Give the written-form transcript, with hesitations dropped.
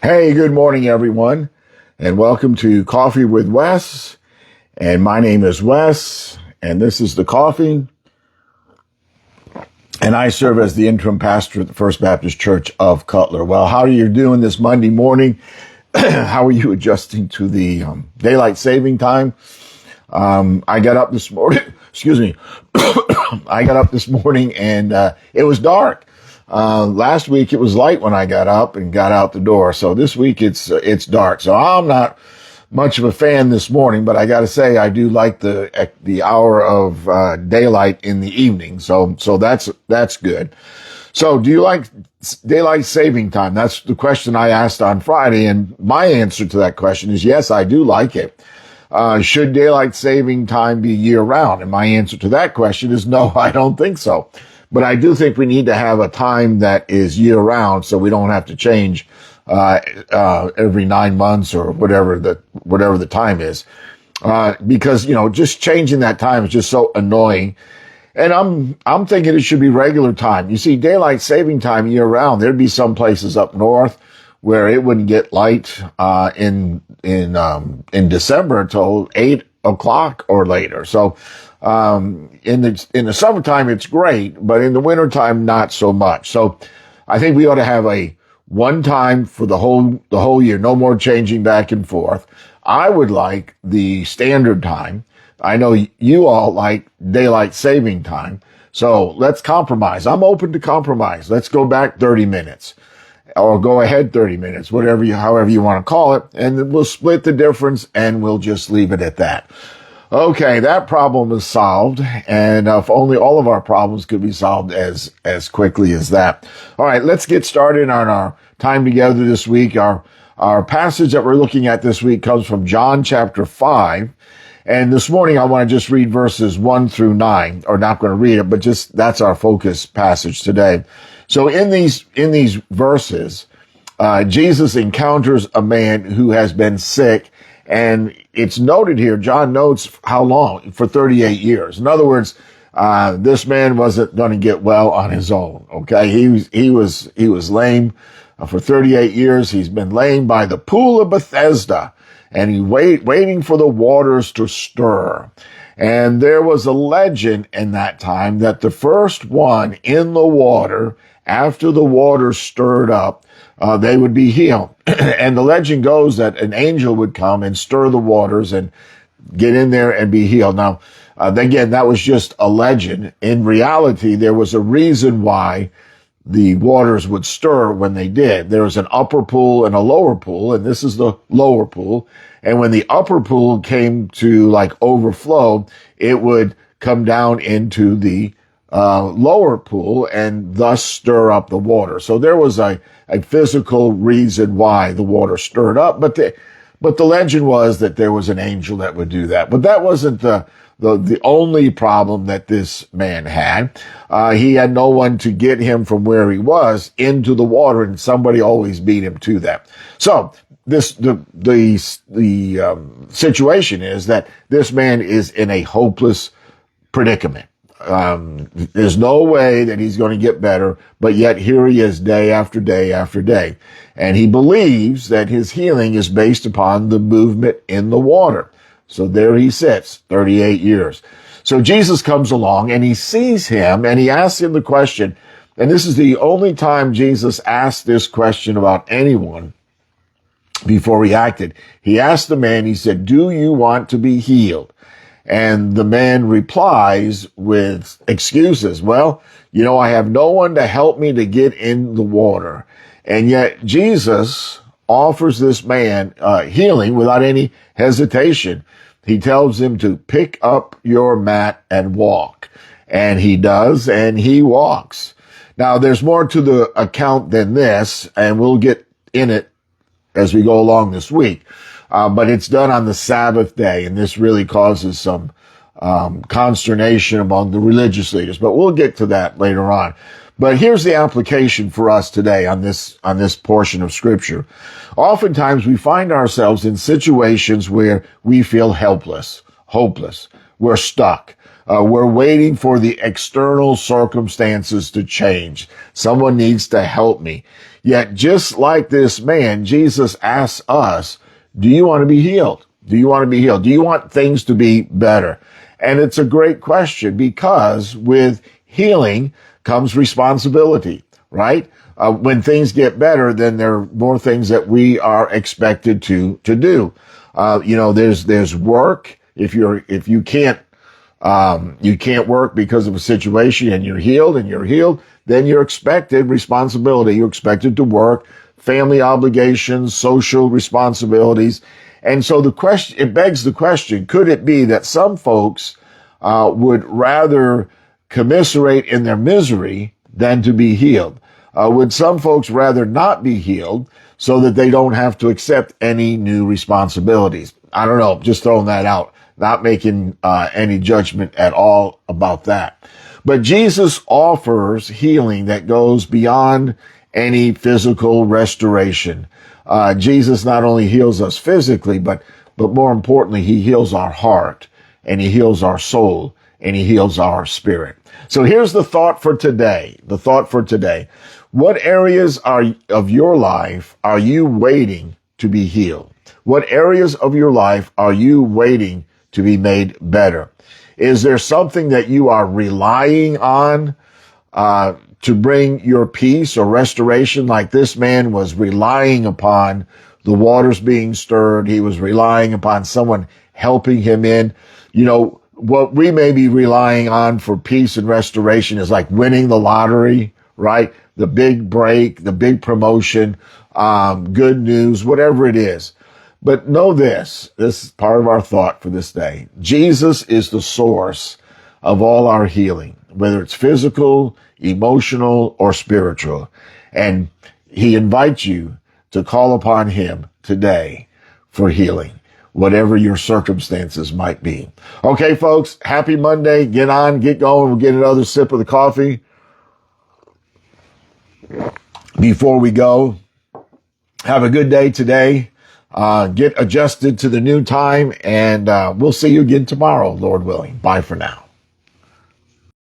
Hey, good morning, everyone, and welcome to Coffee with Wes. And my name is Wes, and this is the coffee. And I serve as the interim pastor at the First Baptist Church of Cutler. Well, how are you doing this Monday morning? How are you adjusting to the daylight saving time? I got up this morning. Excuse me. I got up this morning and it was dark. Last week it was light when I got up and got out the door. So this week it's dark. So I'm not much of a fan this morning, but I got to say I do like the hour of daylight in the evening. So that's good. So do you like daylight saving time? That's the question I asked on Friday, and my answer to that question is yes, I do like it. Should daylight saving time be year round? And my answer to that question is no, I don't think so. But I do think we need to have a time that is year round so we don't have to change every 9 months or whatever the time is. Because, just changing that time is just so annoying. And I'm thinking it should be regular time. You see, daylight saving time year round, there'd be some places up north where it wouldn't get light in December until 8 o'clock or later. So in the summertime it's great, but in the wintertime not so much. So I think we ought to have a one time for the whole year, no more changing back and forth. I would like the standard time. I know you all like daylight saving time. So let's compromise. I'm open to compromise. Let's go back 30 minutes or go ahead 30 minutes, however you want to call it. And then we'll split the difference and we'll just leave it at that. Okay, that problem is solved. And if only all of our problems could be solved as quickly as that. All right, let's get started on our time together this week. Our passage that we're looking at this week comes from John chapter 5. And this morning I want to just read verses 1 through 9, or not going to read it, but just that's our focus passage today. So in these verses, Jesus encounters a man who has been sick, and it's noted here, John notes how long, for 38 years. In other words, this man wasn't going to get well on his own. Okay. He was lame for 38 years. He's been lame by the pool of Bethesda, and he waiting for the waters to stir. And there was a legend in that time that the first one in the water, after the water stirred up, they would be healed. And the legend goes that an angel would come and stir the waters and get in there and be healed. Now, again, that was just a legend. In reality, there was a reason why the waters would stir when they did. There was an upper pool and a lower pool, and this is the lower pool. And when the upper pool came to overflow, it would come down into the lower pool and thus stir up the water. So there was a physical reason why the water stirred up, but the legend was that there was an angel that would do that. But that wasn't the only problem that this man had. He had no one to get him from where he was into the water, and somebody always beat him to that. So the situation is that this man is in a hopeless predicament. There's no way that he's going to get better, but yet here he is day after day after day. And he believes that his healing is based upon the movement in the water. So there he sits, 38 years. So Jesus comes along and he sees him and he asks him the question. And this is the only time Jesus asked this question about anyone before he acted. He asked the man, he said, "Do you want to be healed?" And the man replies with excuses. Well, I have no one to help me to get in the water. And yet Jesus offers this man healing without any hesitation. He tells him to pick up your mat and walk. And he does, and he walks. Now, there's more to the account than this, and we'll get in it as we go along this week. But it's done on the Sabbath day, and this really causes some consternation among the religious leaders. But we'll get to that later on. But here's the application for us today on this portion of Scripture. Oftentimes we find ourselves in situations where we feel helpless, hopeless. we're stuck. We're waiting for the external circumstances to change. Someone needs to help me. Yet, just like this man, Jesus asks us, do you want to be healed? Do you want to be healed? Do you want things to be better? And it's a great question, because with healing comes responsibility, right? When things get better, then there are more things that we are expected to do. There's work. If you can't work because of a situation and you're healed, then you're expected responsibility. You're expected to work, family obligations, social responsibilities. And so it begs the question, could it be that some folks would rather commiserate in their misery than to be healed? Would some folks rather not be healed so that they don't have to accept any new responsibilities? I don't know, just throwing that out, not making any judgment at all about that. But Jesus offers healing that goes beyond any physical restoration. Jesus not only heals us physically, but more importantly, he heals our heart, and he heals our soul, and he heals our spirit. So here's the thought for today. What areas of your life are you waiting to be healed? What areas of your life are you waiting to be made better? Is there something that you are relying on to bring your peace or restoration, like this man was relying upon the waters being stirred? He was relying upon someone helping him in. What we may be relying on for peace and restoration is like winning the lottery, right? The big break, the big promotion, good news, whatever it is. But know this is part of our thought for this day. Jesus is the source of all our healing, whether it's physical, emotional, or spiritual. And he invites you to call upon him today for healing, whatever your circumstances might be. Okay, folks, happy Monday. Get on, get going. We'll get another sip of the coffee before we go. Have a good day today. Get adjusted to the new time, and we'll see you again tomorrow, Lord willing. Bye for now.